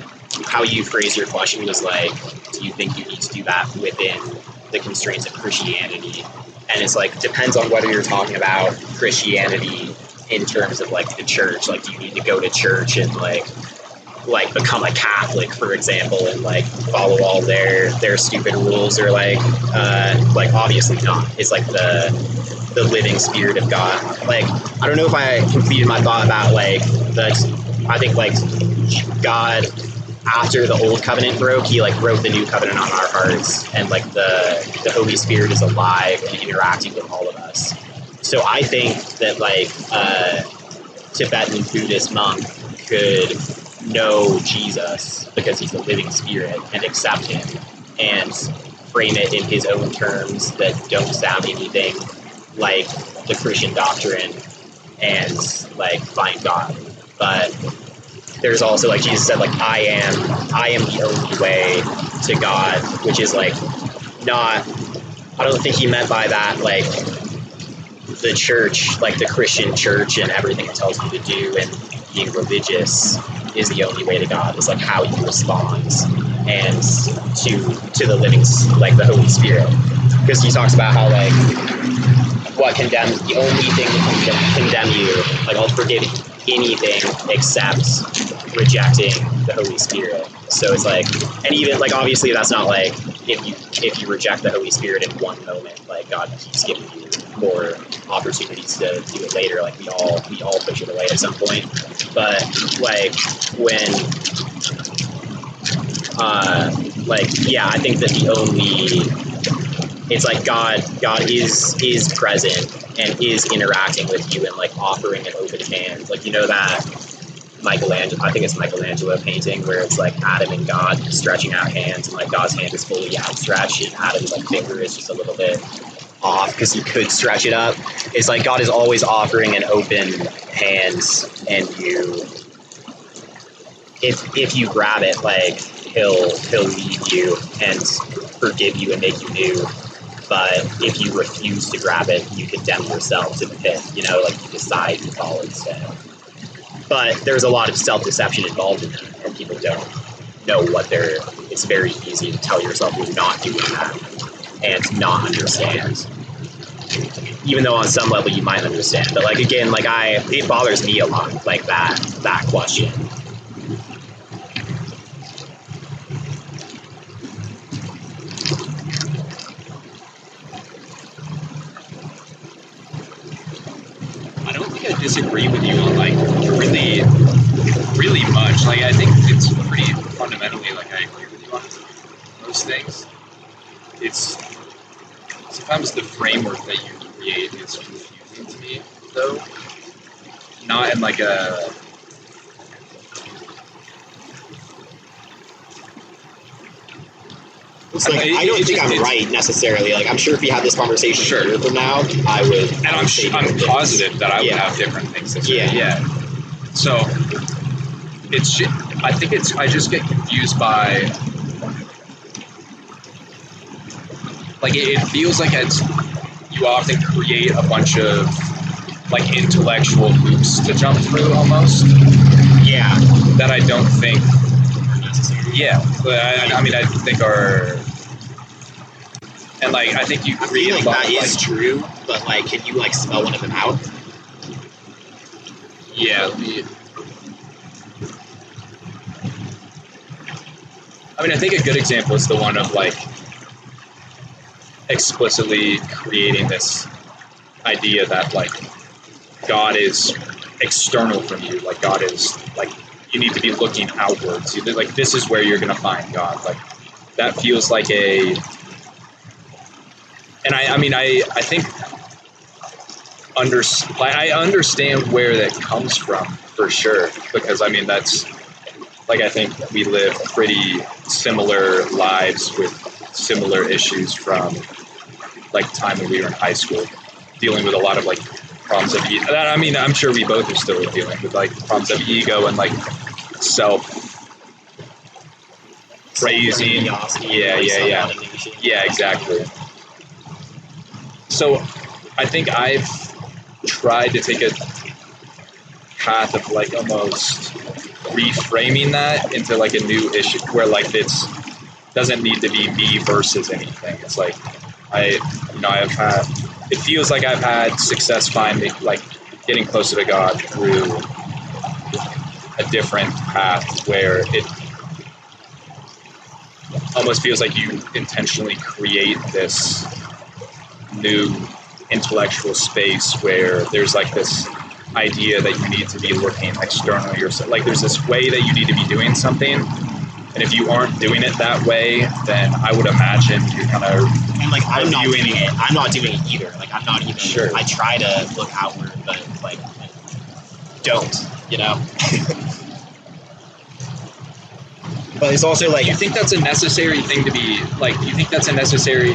[SPEAKER 2] how you phrase your question was like, do you think you need to do that within the constraints of Christianity? And it's like depends on whether you're talking about Christianity in terms of like the church. Like do you need to go to church and like become a Catholic, for example, and like follow all their stupid rules, or like obviously not. It's like the living spirit of God. Like I don't know if I completed my thought about like I think like God, after the old covenant broke, he like wrote the new covenant on our hearts, and like the Holy Spirit is alive and interacting with all of us. So I think that like Tibetan Buddhist monk could know Jesus because he's the living spirit and accept him and frame it in his own terms that don't sound anything like the Christian doctrine and like find God. But there's also like Jesus said, like I am the only way to God, which is like not, I don't think he meant by that like the church, like the Christian church and everything it tells you to do and being religious is the only way to God. It's like how you respond and to the living, like the Holy Spirit, because he talks about how like what condemns, the only thing that can condemn you, like I'll forgive anything except rejecting the Holy Spirit. So it's like, and even like obviously that's not like if you reject the Holy Spirit in one moment, like God keeps giving you more opportunities to do it later. Like we all push it away at some point. But like when I think that it's like God is present and is interacting with you and like offering an open hand. Like that I think it's Michelangelo painting where it's like Adam and God stretching out hands, and like God's hand is fully outstretched and Adam's like finger is just a little bit off because he could stretch it up. It's like God is always offering an open hand, and if you grab it, like he'll lead you and forgive you and make you new. But if you refuse to grab it, you condemn yourself to the pit. Like you decide to follow instead. But there's a lot of self-deception involved in that, and people don't know it's very easy to tell yourself you're not doing that and not understand. Even though on some level you might understand. But like again, like it bothers me a lot, like that question.
[SPEAKER 1] I don't think I disagree with you on like really, really much. Like I think it's pretty fundamentally like I agree with you on most things. It's sometimes the framework that you create is confusing to me, though. Not in like a
[SPEAKER 2] It's like, I don't think I'm right necessarily. Like, I'm sure if we had this conversation a year from now, I would.
[SPEAKER 1] And I'm positive that I would have different things to say. Yeah. So I just get confused by, like, it feels like you often create a bunch of like intellectual hoops to jump through almost.
[SPEAKER 2] Yeah.
[SPEAKER 1] That I don't think
[SPEAKER 2] necessary.
[SPEAKER 1] Yeah, but I think are, and like I think you create
[SPEAKER 2] like that is true, but like, can you like spell one of them out?
[SPEAKER 1] Yeah. I mean, I think a good example is the one of like explicitly creating this idea that like God is external from you. Like God is like, you need to be looking outwards. Like this is where you're going to find God. Like that feels like and I mean, I think I understand where that comes from for sure, because I mean, that's like, I think we live pretty similar lives with similar issues from like time when we were in high school, dealing with a lot of like problems of I mean, I'm sure we both are still dealing with like problems of ego and like self praising. Yeah, exactly. So I think I've tried to take a path of like almost reframing that into like a new issue where like it's doesn't need to be me versus anything. It's like I've had, it feels like I've had success finding, like getting closer to God through a different path where it almost feels like you intentionally create this new intellectual space where there's like this idea that you need to be looking externally yourself. Like there's this way that you need to be doing something. And if you aren't doing it that way, then I would imagine you're kind of...
[SPEAKER 2] And like, I'm not doing it. I'm not doing it either. Like, I'm not even...
[SPEAKER 1] Sure.
[SPEAKER 2] I try to look outward, but like, don't, you know? But it's also like...
[SPEAKER 1] Do you think that's a necessary thing to be... Like, do you think that's a necessary...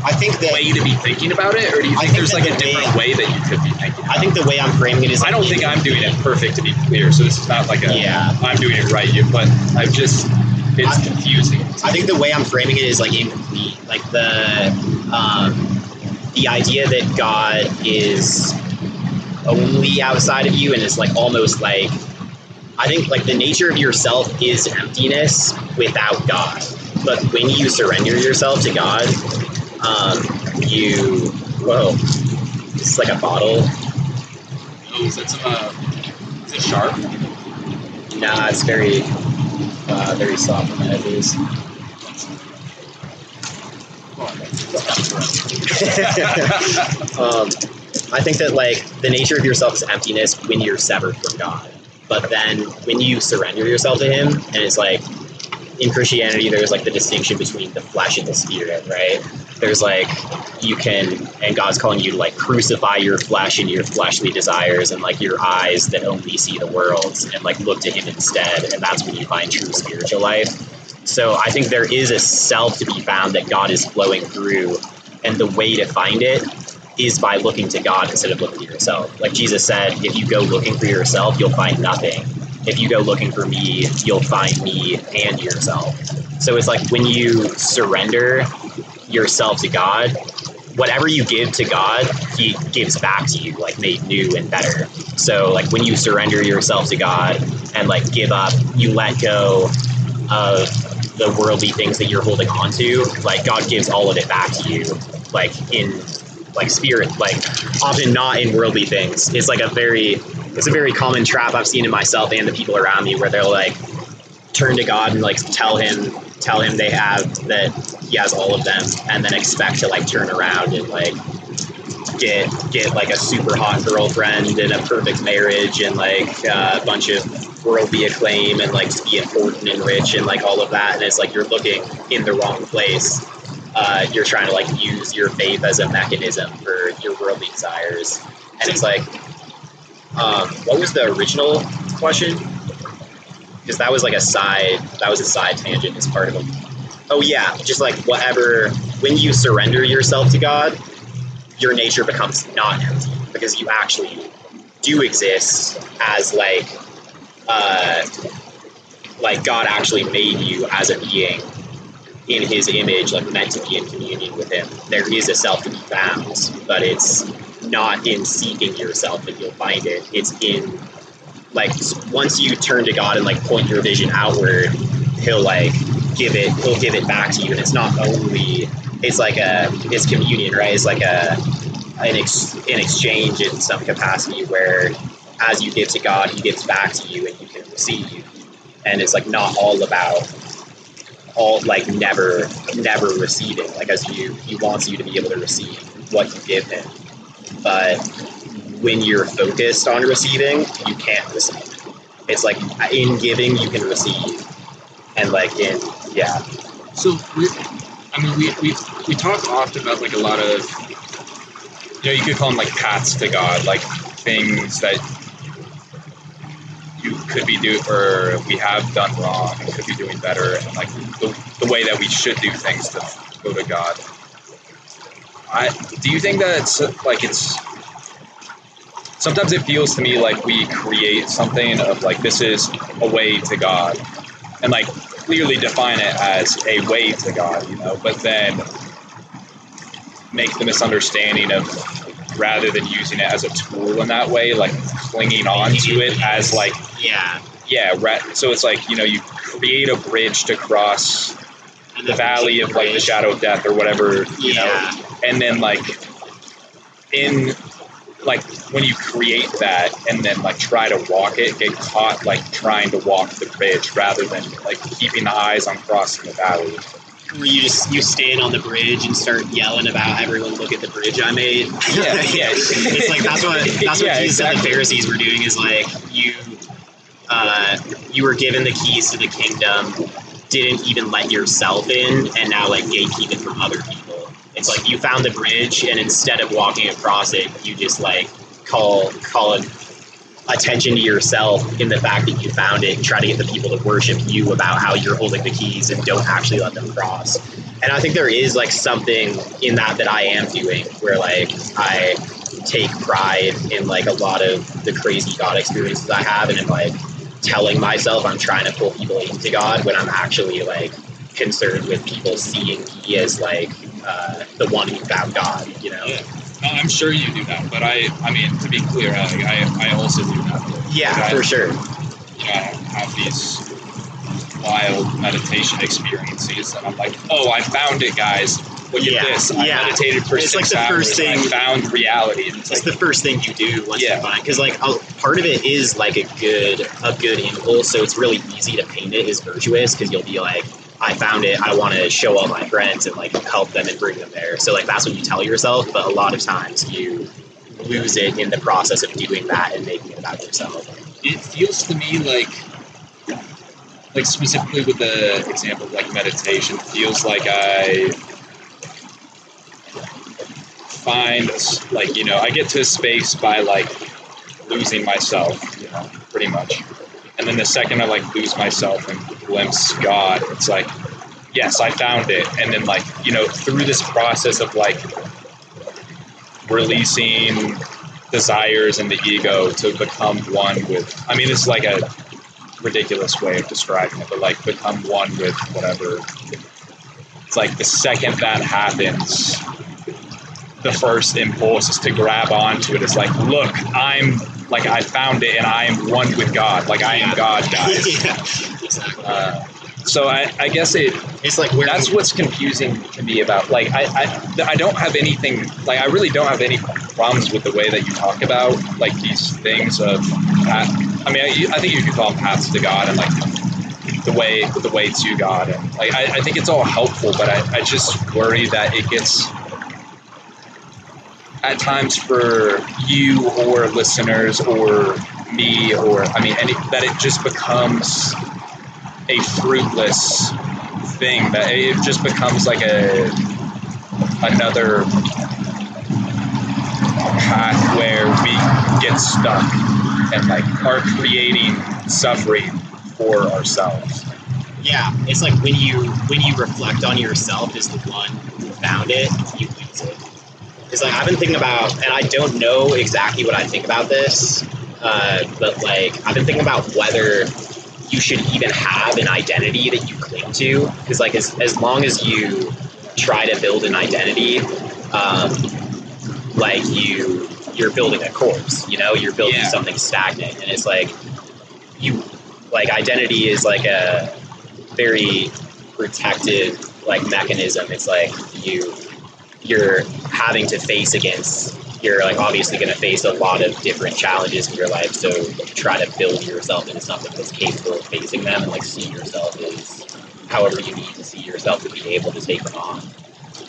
[SPEAKER 2] I think that
[SPEAKER 1] way to be thinking about it, or do you think there's like a different way that you could be thinking about it?
[SPEAKER 2] I think the way I'm framing it is...
[SPEAKER 1] I don't think I'm doing it perfect, to be clear, so this is not like I'm doing it right, but I've just... It's confusing.
[SPEAKER 2] I think the way I'm framing it is like incomplete. Like the idea that God is only outside of you and is like almost like... I think like the nature of yourself is emptiness without God. But when you surrender yourself to God... whoa, this is like a bottle.
[SPEAKER 1] Oh, is that some, is it sharp?
[SPEAKER 2] Nah, it's very soft on the edges. I think that like the nature of yourself is emptiness when you're severed from God. But then when you surrender yourself to Him, and it's like, in Christianity, there's like the distinction between the flesh and the spirit, right? There's like, you can, and God's calling you to like crucify your flesh and your fleshly desires and like your eyes that only see the world and like look to Him instead. And that's when you find true spiritual life. So I think there is a self to be found that God is flowing through. And the way to find it is by looking to God instead of looking to yourself. Like Jesus said, if you go looking for yourself, you'll find nothing. If you go looking for me, you'll find me and yourself. So it's like when you surrender yourself to God, whatever you give to God, He gives back to you, like made new and better. So like when you surrender yourself to God and like give up, you let go of the worldly things that you're holding on to, like God gives all of it back to you, like in like spirit, like often not in worldly things. It's a very common trap I've seen in myself and the people around me, where they'll like turn to God and like tell him that He has all of them, and then expect to like turn around and like get like a super hot girlfriend and a perfect marriage and like a bunch of worldly acclaim and like to be important and rich and like all of that. And it's like you're looking in the wrong place. You're trying to like use your faith as a mechanism for your worldly desires. And it's like, what was the original question? Because that was a side tangent as part of it. Oh yeah, just like whatever, when you surrender yourself to God, your nature becomes not empty, because you actually do exist as like God actually made you as a being in His image, like meant to be in communion with Him. There is a self to be found, but it's not in seeking yourself that you'll find it. It's in like once you turn to God and like point your vision outward, He'll give it back to you. And it's not only, it's communion, right? It's like an exchange in some capacity, where as you give to God, He gives back to you, and you can receive. And it's like not all about never receiving. Like He wants you to be able to receive what you give Him. But when you're focused on receiving, you can't receive. It's like in giving you can receive, and like in
[SPEAKER 1] So we talk often about like a lot of, you could call them like paths to God, like things that you could be doing or we have done wrong and could be doing better, and like the way that we should do things to go to God. Do you think that it's sometimes it feels to me like we create something of like this is a way to God, and like clearly define it as a way to God, but then make the misunderstanding of, rather than using it as a tool in that way, like clinging on to it as like so it's like you create a bridge to cross the valley of like the shadow of death or whatever, and then like in like when you create that and then like try to walk it, get caught like trying to walk the bridge rather than like keeping the eyes on crossing the valley.
[SPEAKER 2] Where you stand on the bridge and start yelling about everyone, look at the bridge I made. It's like that's what Jesus and the Pharisees were doing, is like you were given the keys to the kingdom, didn't even let yourself in, and now like gatekeep it from other people. It's like you found the bridge, and instead of walking across it, you just like call attention to yourself in the fact that you found it and try to get the people to worship you about how you're holding the keys and don't actually let them cross. And I think there is like something in that I am doing, where like I take pride in like a lot of the crazy God experiences I have, and in like telling myself I'm trying to pull people into God when I'm actually like concerned with people seeing me as like the one who found God,
[SPEAKER 1] Yeah. I'm sure you do that, but I mean, to be clear, I also do that.
[SPEAKER 2] Yeah, for sure.
[SPEAKER 1] I have these wild meditation experiences, and I'm like, oh, I found it, guys. Look at this. I meditated for 6 hours. I found reality.
[SPEAKER 2] It's the first thing you do once you find, because like part of it is like a good impulse. So it's really easy to paint it as virtuous, because you'll be like, I found it. I want to show all my friends and like help them and bring them there. So like that's what you tell yourself. But a lot of times you lose it in the process of doing that and making it about yourself.
[SPEAKER 1] It feels to me like specifically with the example of like meditation, feels like I find like, I get to a space by like losing myself, pretty much. And then the second I like lose myself and glimpse God, it's like, yes, I found it. And then like, through this process of like releasing desires and the ego to become one with, I mean, it's like a ridiculous way of describing it, but like become one with whatever. It's like the second that happens, the first impulse is to grab onto it. It's like, look, I found it and I am one with God. Like I am God, guys.
[SPEAKER 2] Exactly.
[SPEAKER 1] So I guess it's like that's what's confusing to me about like I don't have anything, like I really don't have any problems with the way that you talk about like these things of I think you could call them paths to God and like the way to God, and like I think it's all helpful, but I just worry that it gets at times for you or listeners or me or that it just becomes a fruitless thing, that it just becomes like another path where we get stuck and like are creating suffering for ourselves.
[SPEAKER 2] Yeah, it's like when you reflect on yourself as the one who found it, you lose it. It's like I've been thinking about, and I don't know exactly what I think about this, but like I've been thinking about whether you should even have an identity that you cling to, because like as long as you try to build an identity, like you're building a corpse, you're building something stagnant, and it's like identity is like a very protective like mechanism. It's like you're having to face against you're like obviously going to face a lot of different challenges in your life. So try to build yourself into something that's capable of facing them, and like see yourself as however you need to see yourself to be able to take them on.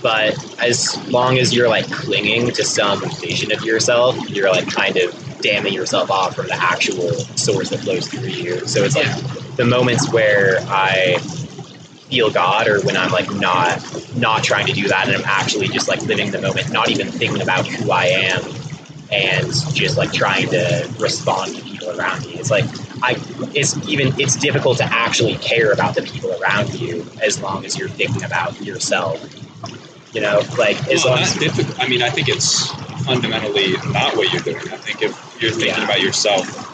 [SPEAKER 2] But as long as you're like clinging to some vision of yourself, you're like kind of damming yourself off from the actual source that flows through you. So it's like the moments where I feel God, or when I'm like not trying to do that, and I'm actually just like living the moment, not even thinking about who I am, and just like trying to respond to people around me. It's like it's difficult to actually care about the people around you as long as you're thinking about yourself. You know, like as long as
[SPEAKER 1] difficult. I mean, I think it's fundamentally not what you're doing. I think if you're thinking about yourself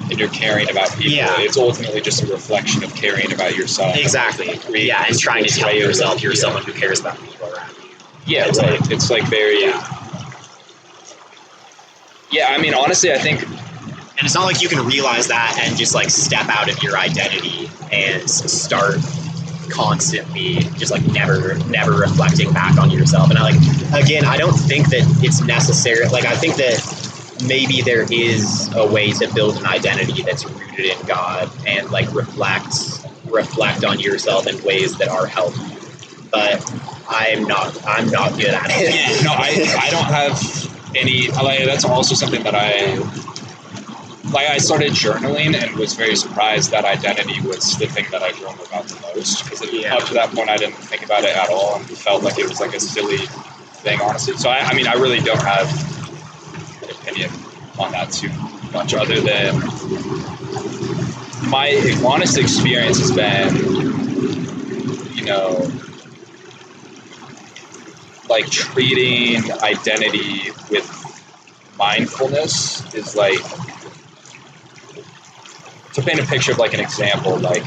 [SPEAKER 1] and you're caring about people, it's ultimately just a reflection of caring about yourself.
[SPEAKER 2] Exactly. And trying to tell yourself you're someone who cares about people around you.
[SPEAKER 1] Yeah, it's like very. Yeah, I mean, honestly, I think.
[SPEAKER 2] And it's not like you can realize that and just like step out of your identity and start constantly just like never reflecting back on yourself. And I don't think that it's necessary. Like, I think that maybe there is a way to build an identity that's rooted in God and like reflect on yourself in ways that are healthy. But I'm not good at it.
[SPEAKER 1] Yeah, no, I don't have any. Like, that's also something that I started journaling and was very surprised that identity was the thing that I journaled about the most, because up to that point I didn't think about it at all and felt like it was like a silly thing, honestly. So I mean, I really don't have an opinion on that too much, other than my honest experience has been, you know, like treating identity with mindfulness is like, to paint a picture of like an example, like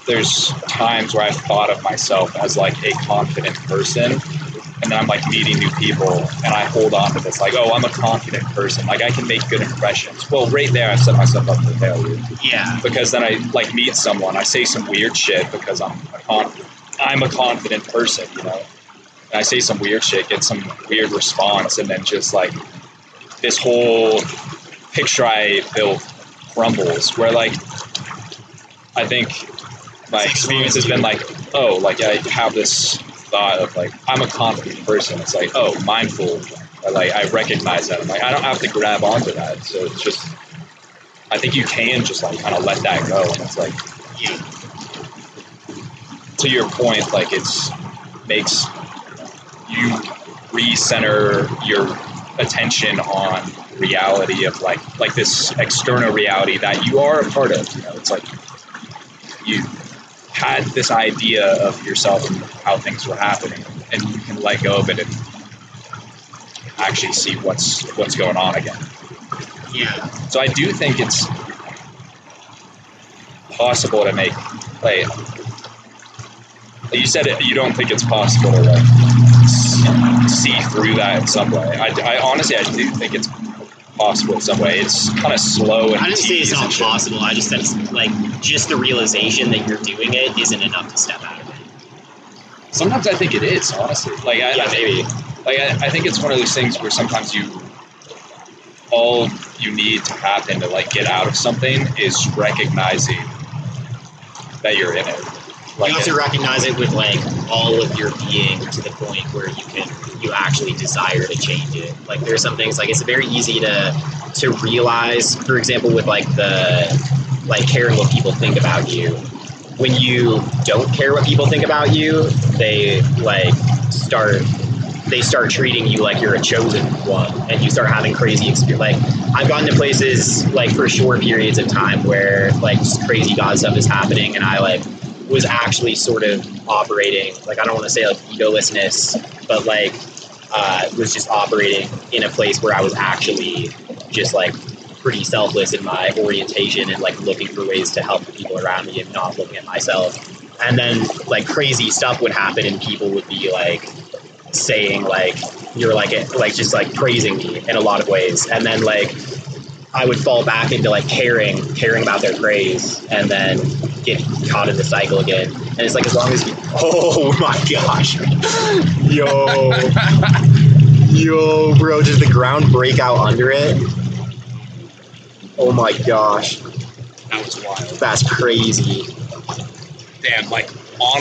[SPEAKER 1] there's times where I've thought of myself as like a confident person, and then I'm like meeting new people and I hold on to this like, oh, I'm a confident person, like I can make good impressions. Well, right there I've set myself up for failure.
[SPEAKER 2] Yeah.
[SPEAKER 1] Because then I like meet someone, I say some weird shit because I'm a confident person, you know. And I say some weird shit, get some weird response, and then just like this whole picture I built crumbles, where like I think my experience has been like, oh, like I have this thought of like, I'm a confident person. It's like, oh, mindful. Like I recognize that. I'm like, I don't have to grab onto that. So it's just, I think you can just like kind of let that go. And it's like, to your point, like it's makes you recenter your attention on reality of like this external reality that you are a part of. You know, it's like you had this idea of yourself and how things were happening, and you can let go of it and actually see what's going on again.
[SPEAKER 2] Yeah.
[SPEAKER 1] So I do think it's possible to make, like you said, you don't think it's possible to like see through that in some way. I honestly, I do think it's possible in some way. It's kind of slow and
[SPEAKER 2] I didn't say it's not
[SPEAKER 1] shit.
[SPEAKER 2] possible. I just said it's like just the realization that you're doing it isn't enough to step out of it.
[SPEAKER 1] Sometimes I think it is, honestly. Like
[SPEAKER 2] maybe.
[SPEAKER 1] Like I think it's one of those things where sometimes all you need to happen to like get out of something is recognizing that you're in it. Like
[SPEAKER 2] you have to recognize it with like all of your being to the point where you actually desire to change it. Like there's some things like it's very easy to realize, for example, with like the like caring what people think about you. When you don't care what people think about you, they start treating you like you're a chosen one, and you start having crazy experience. Like I've gotten to places like for short periods of time where like just crazy God stuff is happening, and I like was actually sort of operating, like I don't want to say like egolessness, but like was just operating in a place where I was actually just like pretty selfless in my orientation and like looking for ways to help the people around me and not looking at myself. And then like crazy stuff would happen and people would be like saying like you're like just like praising me in a lot of ways, and then like I would fall back into like caring about their praise and then get caught in the cycle again. And it's like, as long as you, oh my gosh, yo, Yo, bro, does the ground break out under it? Oh my gosh,
[SPEAKER 1] That was wild.
[SPEAKER 2] that's crazy.
[SPEAKER 1] Damn, like on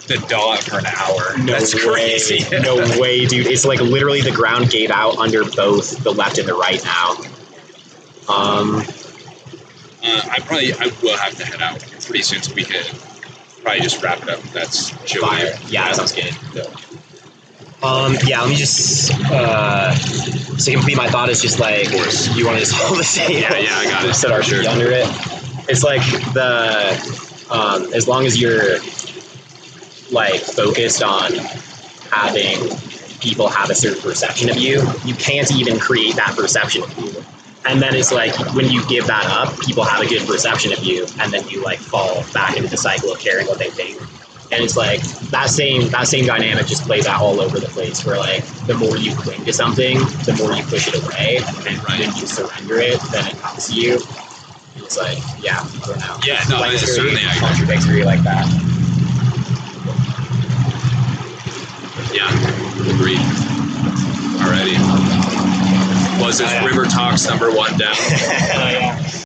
[SPEAKER 1] the dot for an hour.
[SPEAKER 2] No
[SPEAKER 1] That's
[SPEAKER 2] way.
[SPEAKER 1] crazy.
[SPEAKER 2] No way, dude. It's like literally the ground gave out under both the left and the right now.
[SPEAKER 1] I will have to head out pretty soon, so we could probably just wrap it up. That's chill.
[SPEAKER 2] Fire. Yeah, that sounds good. Yeah, let me just to complete my thought is just like,
[SPEAKER 1] Of course.
[SPEAKER 2] you want to just hold this table?
[SPEAKER 1] Yeah, I got it.
[SPEAKER 2] Just set our
[SPEAKER 1] Sure.
[SPEAKER 2] feet under it. It's like as long as you're like focused on having people have a certain perception of you, you can't even create that perception of you. And then it's like when you give that up, people have a good perception of you, and then you like fall back into the cycle of caring what they think. And it's like that same dynamic just plays out all over the place. Where like the more you cling to something, the more you push it away, and when you surrender it, then it comes to you. It's like, yeah, I don't know.
[SPEAKER 1] Yeah, no,
[SPEAKER 2] like,
[SPEAKER 1] it's
[SPEAKER 2] it's
[SPEAKER 1] certainly
[SPEAKER 2] very contradictory like that.
[SPEAKER 1] Yeah, agreed. Alrighty. Was this River Talks #1 down?
[SPEAKER 2] Yeah.